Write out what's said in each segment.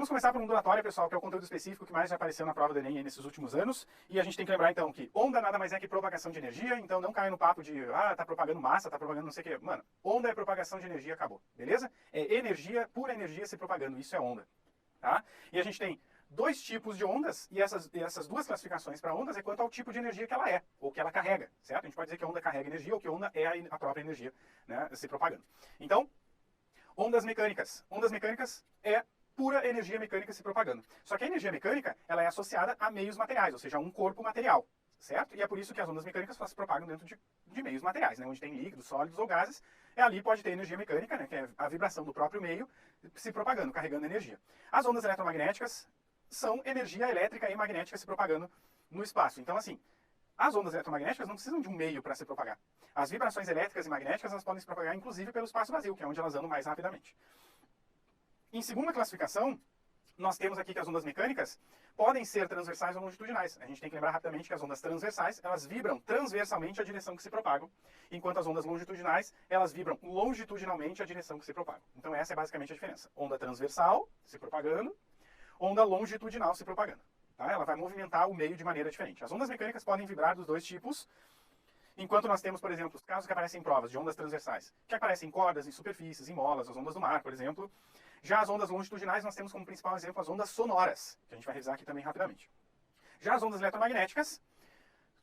Vamos começar por ondulatória, pessoal, que é o conteúdo específico que mais já apareceu na prova do Enem nesses últimos anos. E a gente tem que lembrar, então, que onda nada mais é que propagação de energia. Então não caia no papo de, tá propagando massa, tá propagando não sei o quê. Mano, onda é propagação de energia, acabou. Beleza? É energia, pura energia se propagando. Isso é onda. Tá? E a gente tem dois tipos de ondas, e essas duas classificações para ondas é quanto ao tipo de energia que ela é, ou que ela carrega, certo? A gente pode dizer que a onda carrega energia, ou que a onda é a própria energia, né, se propagando. Então, ondas mecânicas. Ondas mecânicas é pura energia mecânica se propagando. Só que a energia mecânica, ela é associada a meios materiais, ou seja, a um corpo material, certo? E é por isso que as ondas mecânicas só se propagam dentro de meios materiais, né? Onde tem líquidos, sólidos ou gases, ali pode ter energia mecânica, né? Que é a vibração do próprio meio se propagando, carregando energia. As ondas eletromagnéticas são energia elétrica e magnética se propagando no espaço. Então, assim, as ondas eletromagnéticas não precisam de um meio para se propagar. As vibrações elétricas e magnéticas elas podem se propagar, inclusive, pelo espaço vazio, que é onde elas andam mais rapidamente. Em segunda classificação, nós temos aqui que as ondas mecânicas podem ser transversais ou longitudinais. A gente tem que lembrar rapidamente que as ondas transversais, elas vibram transversalmente a direção que se propagam, enquanto as ondas longitudinais, elas vibram longitudinalmente a direção que se propagam. Então essa é basicamente a diferença. Onda transversal se propagando, onda longitudinal se propagando. Tá? Ela vai movimentar o meio de maneira diferente. As ondas mecânicas podem vibrar dos dois tipos, enquanto nós temos, por exemplo, os casos que aparecem em provas de ondas transversais, que aparecem em cordas, em superfícies, em molas, as ondas do mar, por exemplo. Já as ondas longitudinais, nós temos como principal exemplo as ondas sonoras, que a gente vai revisar aqui também rapidamente. Já as ondas eletromagnéticas,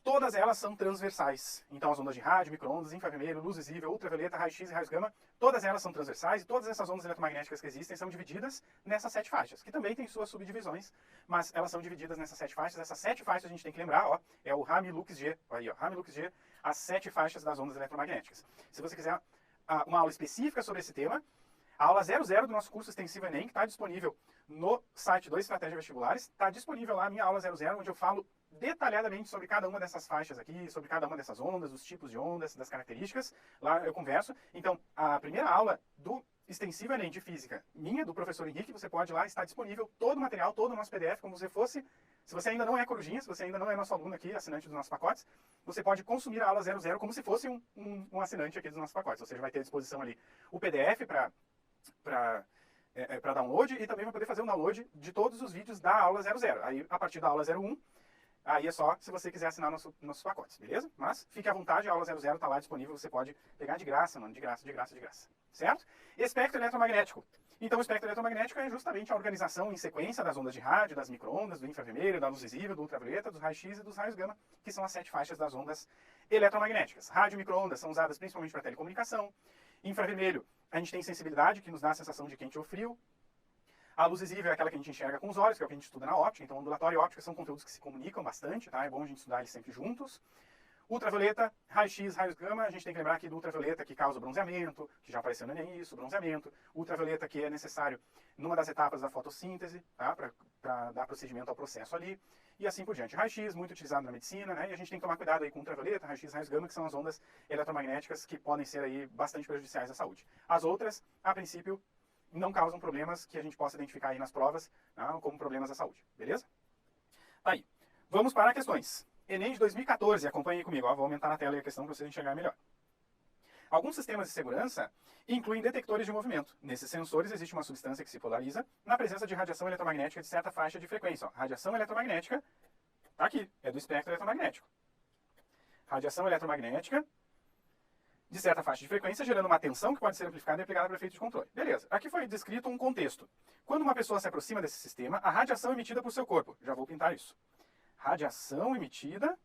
todas elas são transversais. Então as ondas de rádio, micro-ondas, infravermelho, luz visível, ultravioleta, raio-x e raios gama, todas elas são transversais e todas essas ondas eletromagnéticas que existem são divididas nessas 7 faixas, que também têm suas subdivisões, mas elas são divididas nessas 7 faixas. Essas 7 faixas a gente tem que lembrar, ó, é o Rami-Lux-G, aí ó, Rami-Lux-G, as 7 faixas das ondas eletromagnéticas. Se você quiser uma aula específica sobre esse tema, a aula 00 do nosso curso extensivo Enem, que está disponível no site do Estratégia Vestibulares, está disponível lá a minha aula 00, onde eu falo detalhadamente sobre cada uma dessas faixas aqui, sobre cada uma dessas ondas, os tipos de ondas, das características. Lá eu converso. Então, a primeira aula do extensivo Enem de Física, minha, do professor Henrique, você pode ir lá, está disponível todo o material, todo o nosso PDF, como você fosse. Se você ainda não é corujinha, se você ainda não é nosso aluno aqui, assinante dos nossos pacotes, você pode consumir a aula 00 como se fosse um assinante aqui dos nossos pacotes. Ou seja, vai ter à disposição ali o PDF para download e também vai poder fazer o download de todos os vídeos da aula 00. Aí, a partir da aula 01, aí é só se você quiser assinar nossos pacotes, beleza? Mas fique à vontade, a aula 00 está lá disponível, você pode pegar de graça, mano, de graça, de graça, de graça. Certo? Espectro eletromagnético. Então, o espectro eletromagnético é justamente a organização em sequência das ondas de rádio, das micro-ondas, do infravermelho, da luz visível, do ultravioleta, dos raios-x e dos raios gama, que são as 7 faixas das ondas eletromagnéticas. Rádio e micro-ondas são usadas principalmente para telecomunicação. Infravermelho, a gente tem sensibilidade, que nos dá a sensação de quente ou frio. A luz visível é aquela que a gente enxerga com os olhos, que é o que a gente estuda na óptica. Então, ondulatória e óptica são conteúdos que se comunicam bastante, tá? É bom a gente estudar eles sempre juntos. Ultravioleta, raio-x, raios gama, a gente tem que lembrar aqui do ultravioleta que causa bronzeamento, que já apareceu no Enem isso, bronzeamento. Ultravioleta que é necessário numa das etapas da fotossíntese, tá? Para dar procedimento ao processo ali. E assim por diante. Raio-x, muito utilizado na medicina, né? E a gente tem que tomar cuidado aí com ultravioleta, raio-x, raios gama, que são as ondas eletromagnéticas que podem ser aí bastante prejudiciais à saúde. As outras, a princípio, não causam problemas que a gente possa identificar aí nas provas, tá? Como problemas à saúde, beleza? Aí, vamos para questões. Enem de 2014, acompanhe comigo, ó, vou aumentar na tela a questão para vocês enxergarem melhor. Alguns sistemas de segurança incluem detectores de movimento. Nesses sensores existe uma substância que se polariza na presença de radiação eletromagnética de certa faixa de frequência. Ó, radiação eletromagnética, tá aqui, é do espectro eletromagnético. Radiação eletromagnética de certa faixa de frequência, gerando uma tensão que pode ser amplificada e aplicada para efeito de controle. Beleza, aqui foi descrito um contexto. Quando uma pessoa se aproxima desse sistema, a radiação é emitida por seu corpo. Já vou pintar isso. Radiação emitida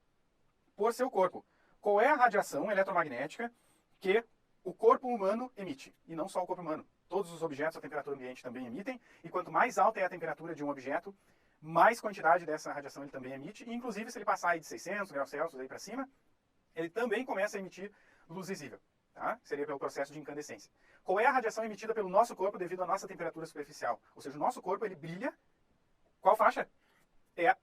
por seu corpo. Qual é a radiação eletromagnética que o corpo humano emite? E não só o corpo humano. Todos os objetos a temperatura ambiente também emitem. E quanto mais alta é a temperatura de um objeto, mais quantidade dessa radiação ele também emite. E, inclusive, se ele passar aí de 600 graus Celsius aí para cima, ele também começa a emitir luz visível. Tá? Seria pelo processo de incandescência. Qual é a radiação emitida pelo nosso corpo devido à nossa temperatura superficial? Ou seja, o nosso corpo ele brilha. Qual faixa? É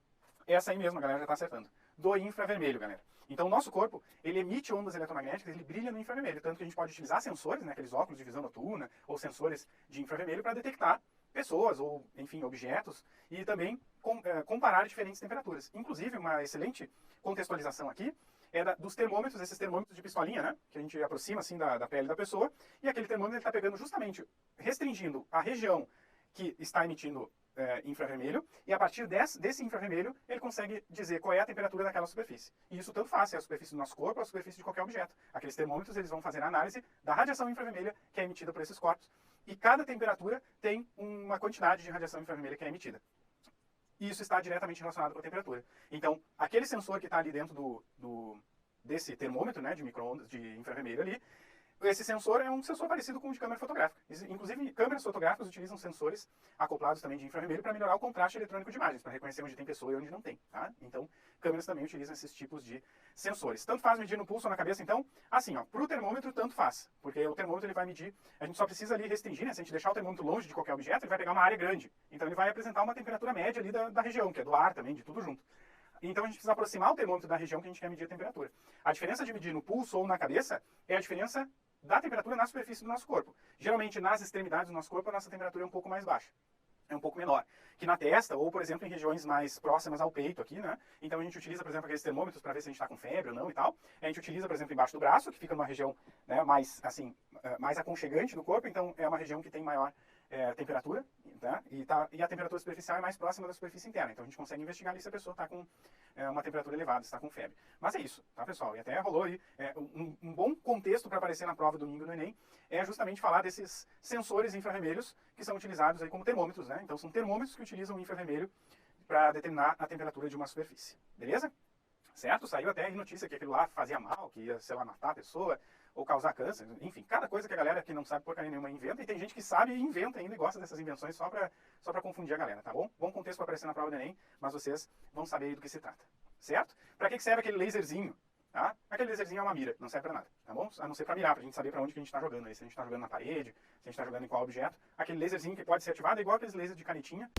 essa aí mesmo, a galera já está acertando. Do infravermelho, galera. Então, o nosso corpo, ele emite ondas eletromagnéticas, ele brilha no infravermelho. Tanto que a gente pode utilizar sensores, né, aqueles óculos de visão noturna, ou sensores de infravermelho, para detectar pessoas, ou, enfim, objetos, e também comparar diferentes temperaturas. Inclusive, uma excelente contextualização aqui é dos termômetros, esses termômetros de pistolinha, né, que a gente aproxima, assim, da pele da pessoa, e aquele termômetro está pegando justamente, restringindo a região que está emitindo infravermelho, e a partir desse infravermelho ele consegue dizer qual é a temperatura daquela superfície. E isso tanto faz se é a superfície do nosso corpo ou a superfície de qualquer objeto. Aqueles termômetros eles vão fazer a análise da radiação infravermelha que é emitida por esses corpos, e cada temperatura tem uma quantidade de radiação infravermelha que é emitida. E isso está diretamente relacionado com a temperatura. Então, aquele sensor que está ali dentro desse termômetro, né, de micro-ondas, de infravermelho ali, esse sensor é um sensor parecido com o de câmera fotográfica. Inclusive, câmeras fotográficas utilizam sensores acoplados também de infravermelho para melhorar o contraste eletrônico de imagens, para reconhecer onde tem pessoa e onde não tem. Tá? Então, câmeras também utilizam esses tipos de sensores. Tanto faz medir no pulso ou na cabeça, então, assim, para o termômetro, tanto faz. Porque o termômetro ele vai medir, a gente só precisa ali restringir, né? Se a gente deixar o termômetro longe de qualquer objeto, ele vai pegar uma área grande. Então, ele vai apresentar uma temperatura média ali da região, que é do ar também, de tudo junto. Então a gente precisa aproximar o termômetro da região que a gente quer medir a temperatura. A diferença de medir no pulso ou na cabeça é a diferença da temperatura na superfície do nosso corpo. Geralmente nas extremidades do nosso corpo a nossa temperatura é um pouco mais baixa, é um pouco menor. Que na testa ou, por exemplo, em regiões mais próximas ao peito aqui, né? Então a gente utiliza, por exemplo, aqueles termômetros para ver se a gente está com febre ou não e tal. A gente utiliza, por exemplo, embaixo do braço, que fica numa região, né, mais, assim, mais aconchegante do corpo, então é uma região que tem maior temperatura, tá? E a temperatura superficial é mais próxima da superfície interna. Então a gente consegue investigar ali se a pessoa está com uma temperatura elevada, se está com febre. Mas é isso, tá, pessoal? E até rolou aí um bom contexto para aparecer na prova domingo no Enem é justamente falar desses sensores infravermelhos que são utilizados aí como termômetros, né? Então são termômetros que utilizam o infravermelho para determinar a temperatura de uma superfície. Beleza? Certo? Saiu até aí notícia que aquilo lá fazia mal, que ia, sei lá, matar a pessoa ou causar câncer, enfim, cada coisa que a galera que não sabe porcaria nenhuma inventa, e tem gente que sabe e inventa ainda e gosta dessas invenções só pra confundir a galera, tá bom? Bom contexto para aparecer na prova do Enem, mas vocês vão saber aí do que se trata, certo? Para que serve aquele laserzinho? Tá? Aquele laserzinho é uma mira, não serve pra nada, tá bom? A não ser pra mirar, pra gente saber pra onde que a gente tá jogando aí, se a gente tá jogando na parede, se a gente tá jogando em qual objeto. Aquele laserzinho que pode ser ativado é igual aqueles lasers de canetinha,